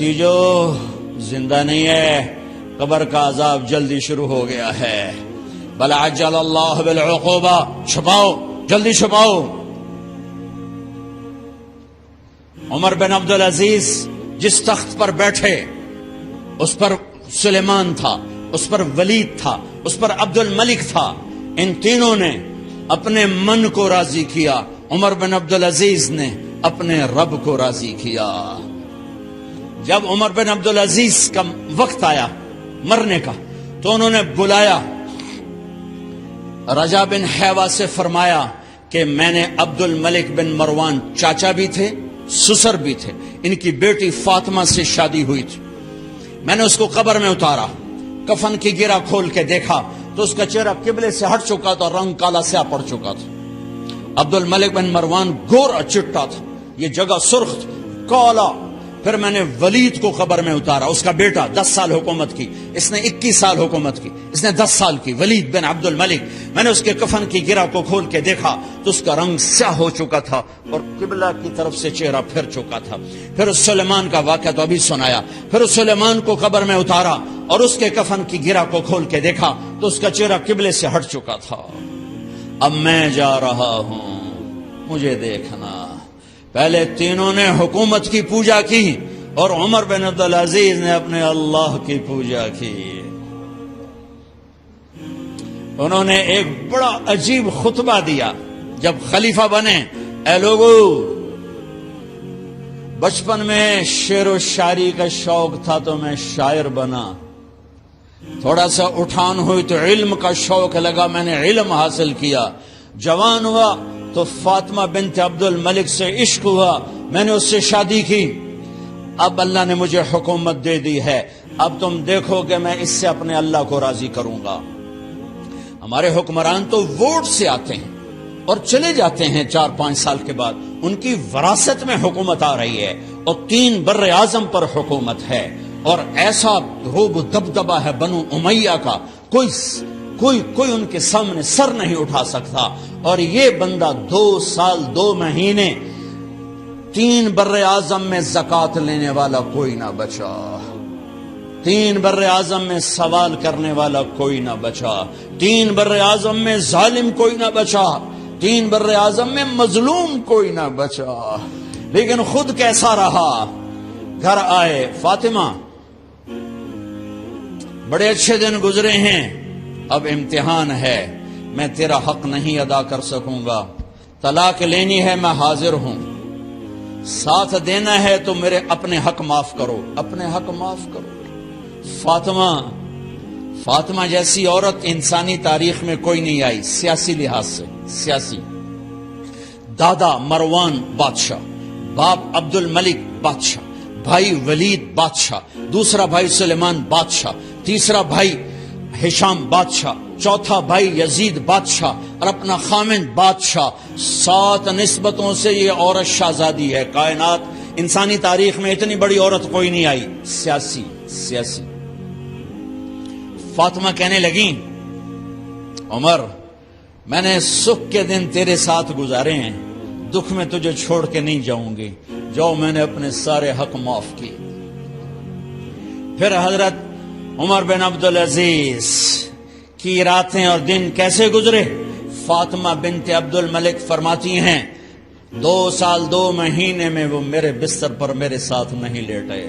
بھتیجو زندہ نہیں ہے، قبر کا عذاب جلدی شروع ہو گیا ہے. بل عجل اللہ بالعقوبہ، چھپاؤ جلدی چھپاؤ. عمر بن عبدالعزیز جس تخت پر بیٹھے اس پر سلیمان تھا، اس پر ولید تھا، اس پر عبد الملک تھا. ان تینوں نے اپنے من کو راضی کیا، عمر بن عبدالعزیز نے اپنے رب کو راضی کیا. جب عمر بن عبدالعزیز کا وقت آیا مرنے کا تو انہوں نے بلایا رجا بن حیوہ سے، فرمایا کہ میں نے عبد الملک بن مروان چاچا بھی تھے سسر بھی تھے، ان کی بیٹی فاطمہ سے شادی ہوئی تھی. میں نے اس کو قبر میں اتارا، کفن کی گرہ کھول کے دیکھا تو اس کا چہرہ قبلے سے ہٹ چکا تھا، رنگ کالا سیاہ پڑ چکا تھا. عبد الملک بن مروان گورا چٹا تھا، یہ جگہ سرخ تھی، کالا. پھر میں نے ولید کو قبر میں اتارا، اس کا بیٹا 10 سال حکومت کی، اس نے 21 سال حکومت کی، اس نے 10 سال کی، ولید بن عبد الملک. میں نے اس کے کفن کی گرہ کو کھول کے دیکھا تو اس کا رنگ سیاہ ہو چکا تھا اور قبلہ کی طرف سے چہرہ پھر چکا تھا. پھر سلیمان کا واقعہ تو ابھی سنایا. پھر سلیمان کو قبر میں اتارا اور اس کے کفن کی گرہ کو کھول کے دیکھا تو اس کا چہرہ قبلے سے ہٹ چکا تھا. اب میں جا رہا ہوں، مجھے دیکھنا. پہلے تینوں نے حکومت کی پوجا کی اور عمر بن عبدالعزیز نے اپنے اللہ کی پوجا کی. انہوں نے ایک بڑا عجیب خطبہ دیا جب خلیفہ بنے. اے لوگو، بچپن میں شعر و شاعری کا شوق تھا تو میں شاعر بنا، تھوڑا سا اٹھان ہوئی تو علم کا شوق لگا، میں نے علم حاصل کیا. جوان ہوا تو فاطمہ بنت عبد الملک سے عشق ہوا، میں نے اس سے شادی کی. اب اللہ نے مجھے حکومت دے دی ہے، اب تم دیکھو کہ میں اس سے اپنے اللہ کو راضی کروں گا. ہمارے حکمران تو ووٹ سے آتے ہیں اور چلے جاتے ہیں 4-5 سال کے بعد، ان کی وراثت میں حکومت آ رہی ہے اور 3 بر اعظم پر حکومت ہے اور ایسا روب و دبدبہ ہے بنو امیہ کا، کوئی ان کے سامنے سر نہیں اٹھا سکتا. اور یہ بندہ 2 سال 2 مہینے 3 بر اعظم میں زکوٰۃ لینے والا کوئی نہ بچا، 3 بر اعظم میں سوال کرنے والا کوئی نہ بچا، 3 بر اعظم میں ظالم کوئی نہ بچا، 3 بر اعظم میں مظلوم کوئی نہ بچا. لیکن خود کیسا رہا؟ گھر آئے، فاطمہ بڑے اچھے دن گزرے ہیں، اب امتحان ہے، میں تیرا حق نہیں ادا کر سکوں گا، طلاق لینی ہے میں حاضر ہوں، ساتھ دینا ہے تو میرے اپنے حق معاف کرو، اپنے حق معاف کرو. فاطمہ جیسی عورت انسانی تاریخ میں کوئی نہیں آئی سیاسی لحاظ سے. سیاسی دادا مروان بادشاہ، باپ عبد الملک بادشاہ، بھائی ولید بادشاہ، دوسرا بھائی سلیمان بادشاہ، تیسرا بھائی ہشام بادشاہ، چوتھا بھائی یزید بادشاہ اور اپنا خامند بادشاہ. 7 نسبتوں سے یہ عورت شہزادی ہے. کائنات انسانی تاریخ میں اتنی بڑی عورت کوئی نہیں آئی. سیاسی. فاطمہ کہنے لگیں، عمر میں نے سکھ کے دن تیرے ساتھ گزارے ہیں، دکھ میں تجھے چھوڑ کے نہیں جاؤں گی، جاؤ میں نے اپنے سارے حق معاف کیے. پھر حضرت عمر بن عبدالعزیز کی راتیں اور دن کیسے گزرے؟ فاطمہ بنت عبد الملک فرماتی ہیں 2 سال 2 مہینے میں وہ میرے بستر پر میرے ساتھ نہیں لیٹے،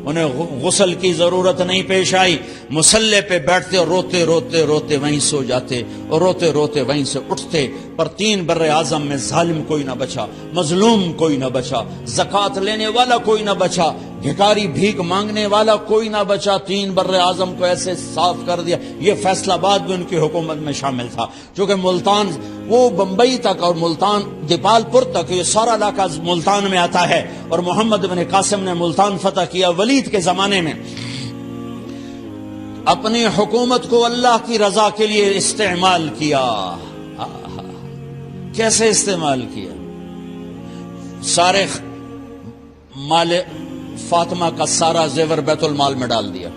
انہیں غسل کی ضرورت نہیں پیش آئی، مصلے پہ بیٹھتے اور روتے روتے روتے وہیں سو جاتے اور روتے روتے وہیں سے اٹھتے. پر 3 بر اعظم میں ظالم کوئی نہ بچا، مظلوم کوئی نہ بچا، زکوٰۃ لینے والا کوئی نہ بچا، بھکاری بھیک مانگنے والا کوئی نہ بچا. 3 بر اعظم کو ایسے صاف کر دیا. یہ فیصلہ آباد بھی ان کی حکومت میں شامل تھا، چونکہ ملتان وہ بمبئی تک اور ملتان دیپال پور تک یہ سارا علاقہ ملتان میں آتا ہے اور محمد بن قاسم نے ملتان فتح کیا ولید کے زمانے میں. اپنی حکومت کو اللہ کی رضا کے لیے استعمال کیا. کیسے استعمال کیا؟ سارے مال فاطمہ کا سارا زیور بیت المال میں ڈال دیا،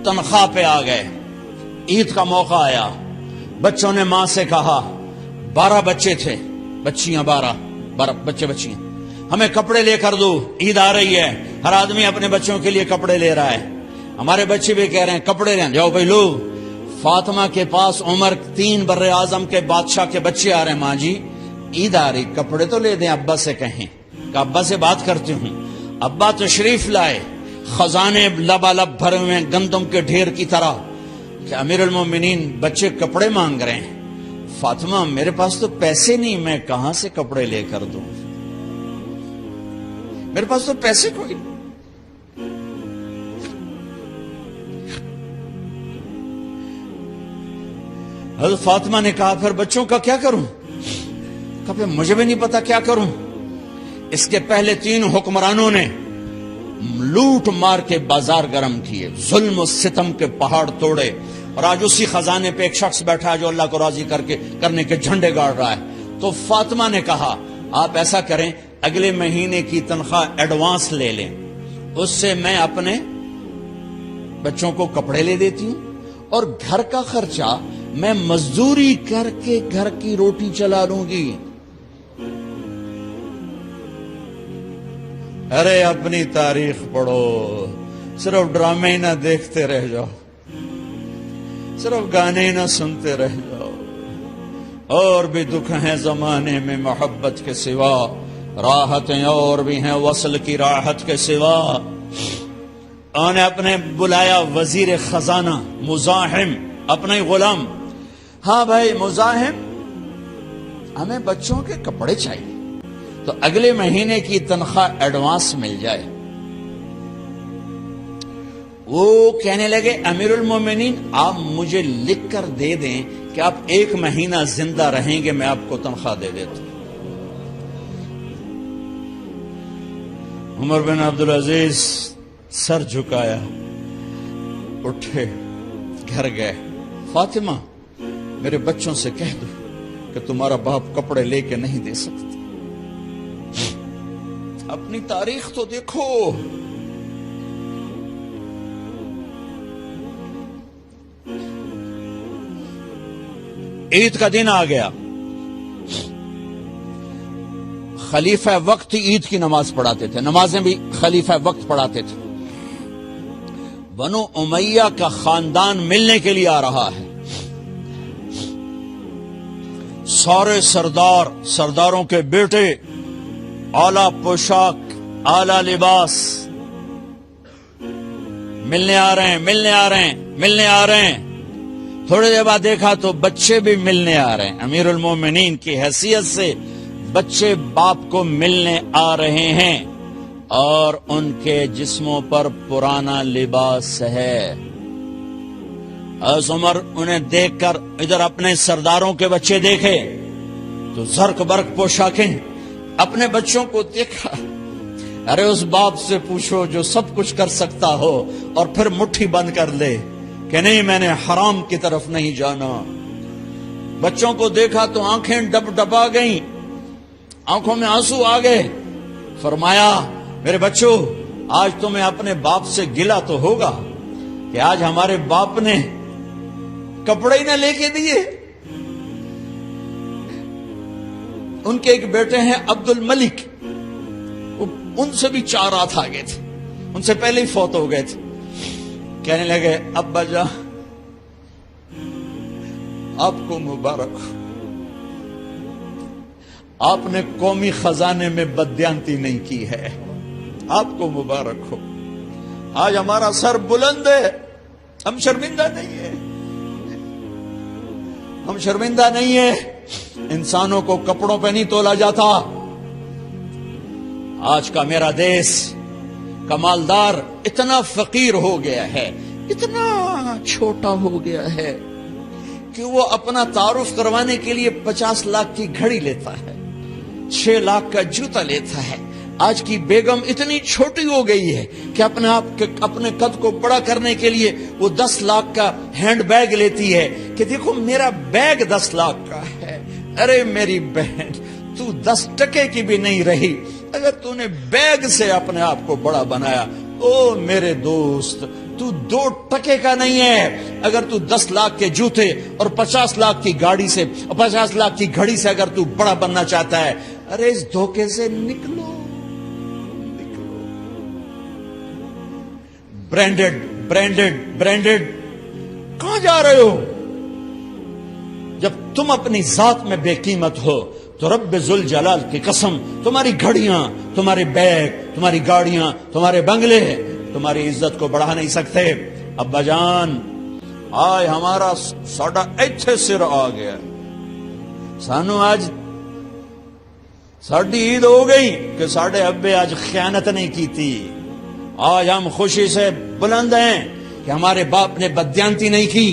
تنخواہ پہ آ گئے. عید کا موقع آیا، بچوں نے ماں سے کہا، 12 بچے تھے، بچیاں 12 بچے بچیاں. ہمیں کپڑے لے کر دو، عید آ رہی ہے، ہر آدمی اپنے بچوں کے لیے کپڑے لے رہا ہے، ہمارے بچے بھی کہہ رہے ہیں کپڑے لیں، جاؤ بھائی لو۔ فاطمہ کے پاس عمر 3 بر اعظم کے بادشاہ کے بچے آ رہے ہیں، ماں جی عید آ رہی، کپڑے تو لے دیں، ابا سے کہیں کہ ابا سے بات کرتی ہوں۔ ابا تشریف لائے، خزانے لبالب بھرے ہوئے ہیں گندم کے ڈھیر کی طرح، کہ امیر المومنین بچے کپڑے مانگ رہے ہیں۔ فاطمہ میرے پاس تو پیسے نہیں، میں کہاں سے کپڑے لے کر دوں، میرے پاس تو پیسے کوئی نہیں۔ حضرت فاطمہ نے کہا پھر بچوں کا کیا کروں؟ کہا پھر مجھے بھی نہیں پتا کیا کروں۔ اس کے پہلے 3 حکمرانوں نے لوٹ مار کے بازار گرم کیے، ظلم و ستم کے پہاڑ توڑے، اور آج اسی خزانے پہ ایک شخص بیٹھا ہے جو اللہ کو راضی کرنے کے جھنڈے گاڑ رہا ہے۔ تو فاطمہ نے کہا آپ ایسا کریں، اگلے مہینے کی تنخواہ ایڈوانس لے لیں، اس سے میں اپنے بچوں کو کپڑے لے دیتی ہوں، اور گھر کا خرچہ میں مزدوری کر کے گھر کی روٹی چلا لوں گی۔ ارے اپنی تاریخ پڑھو، صرف ڈرامے نہ دیکھتے رہ جاؤ، صرف گانے نہ سنتے رہ جاؤ۔ اور بھی دکھ ہیں زمانے میں محبت کے سوا، راحتیں اور بھی ہیں وصل کی راحت کے سوا۔ انہوں نے اپنے بلایا وزیر خزانہ مزاحم، اپنا ہی غلام، ہاں بھائی مزاحم ہمیں بچوں کے کپڑے چاہیے، تو اگلے مہینے کی تنخواہ ایڈوانس مل جائے۔ وہ کہنے لگے امیر المومنین آپ مجھے لکھ کر دے دیں کہ آپ 1 مہینہ زندہ رہیں گے، میں آپ کو تنخواہ دے دیتا ہوں۔ عمر بن عبدالعزیز سر جھکایا، اٹھے، گھر گئے، فاطمہ میرے بچوں سے کہہ دو کہ تمہارا باپ کپڑے لے کے نہیں دے سکتا۔ اپنی تاریخ تو دیکھو، عید کا دن آ گیا، خلیفہ وقت عید کی نماز پڑھاتے تھے، نمازیں بھی خلیفہ وقت پڑھاتے تھے۔ بنو امیہ کا خاندان ملنے کے لیے آ رہا ہے، سارے سرداروں کے بیٹے اعلی پوشاک، اعلی لباس، ملنے آ رہے ہیں۔ تھوڑی دیر بعد دیکھا تو بچے بھی ملنے آ رہے ہیں، امیر المومنین کی حیثیت سے بچے باپ کو ملنے آ رہے ہیں، اور ان کے جسموں پر پرانا لباس ہے۔ حضرت عمر انہیں دیکھ کر ادھر اپنے سرداروں کے بچے دیکھے تو زرق برق پوشاکیں، اپنے بچوں کو دیکھا، ارے اس باپ سے پوچھو جو سب کچھ کر سکتا ہو اور پھر مٹھی بند کر لے کہ نہیں میں نے حرام کی طرف نہیں جانا۔ بچوں کو دیکھا تو آنکھیں ڈب ڈبا گئیں، آنکھوں میں آنسو آ گئے۔ فرمایا میرے بچوں آج تمہیں اپنے باپ سے گلہ تو ہوگا کہ آج ہمارے باپ نے کپڑے ہی نہ لے کے دیے۔ ان کے ایک بیٹے ہیں عبد الملک، ان سے بھی 4 رات آگے تھے، ان سے پہلے ہی فوت ہو گئے تھے۔ کہنے لگے ابا جان آپ کو مبارک ہو، آپ نے قومی خزانے میں بددیانتی نہیں کی ہے، آپ کو مبارک ہو۔ آج ہمارا سر بلند ہے، ہم شرمندہ نہیں ہیں، ہم شرمندہ نہیں ہیں۔ انسانوں کو کپڑوں پہ نہیں تولا جاتا۔ آج کا میرا دیس کا مالدار اتنا فقیر ہو گیا ہے، اتنا چھوٹا ہو گیا ہے کہ وہ اپنا تعارف کروانے کے لیے 50 لاکھ کی گھڑی لیتا ہے، 6 لاکھ کا جوتا لیتا ہے۔ آج کی بیگم اتنی چھوٹی ہو گئی ہے کہ اپنے قد کو بڑا کرنے کے لیے وہ 10 لاکھ کا ہینڈ بیگ لیتی ہے کہ دیکھو میرا بیگ 10 لاکھ کا ہے۔ ارے میری بہن تو 10 ٹکے کی بھی نہیں رہی، اگر تو نے بیگ سے اپنے آپ کو بڑا بنایا، او میرے دوست تو 2 ٹکے کا نہیں ہے۔ اگر تو 10 لاکھ کے جوتے اور 50 لاکھ کی گاڑی سے، 50 لاکھ کی گھڑی سے اگر تو بڑا بننا چاہتا ہے، ارے اس دھوکے سے نکلو۔ Branded branded branded. کہاں جا رہے ہو؟ جب تم اپنی ذات میں بے قیمت ہو تو رب ذوالجلال کی قسم تمہاری گھڑیاں، تمہارے بیگ، تمہاری گاڑیاں، تمہارے بنگلے تمہاری عزت کو بڑھا نہیں سکتے. ابا جان آج ہمارا ساڈا ایتھے سر آ گیا. سانو آج ساڈی عید ہو گئی کہ ساڈے ابے آج خیانت نہیں کی تھی. آج ہم خوشی سے بلند ہیں کہ ہمارے باپ نے بددیانتی نہیں کی.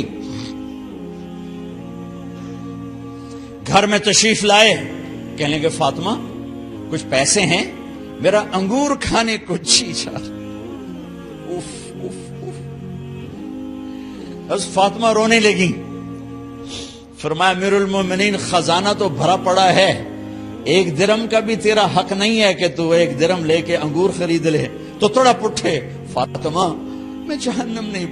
گھر میں تشریف لائے، کہنے کہ فاطمہ کچھ پیسے ہیں، میرا انگور کھانے کو جی چاہ. بس فاطمہ رونے لگی. فرمایا امیر المومنین خزانہ تو بھرا پڑا ہے، 1 درم کا بھی تیرا حق نہیں ہے کہ تو 1 درم لے کے انگور خرید لے. تو تھوڑا پٹھے، فاطمہ میں جہنم نہیں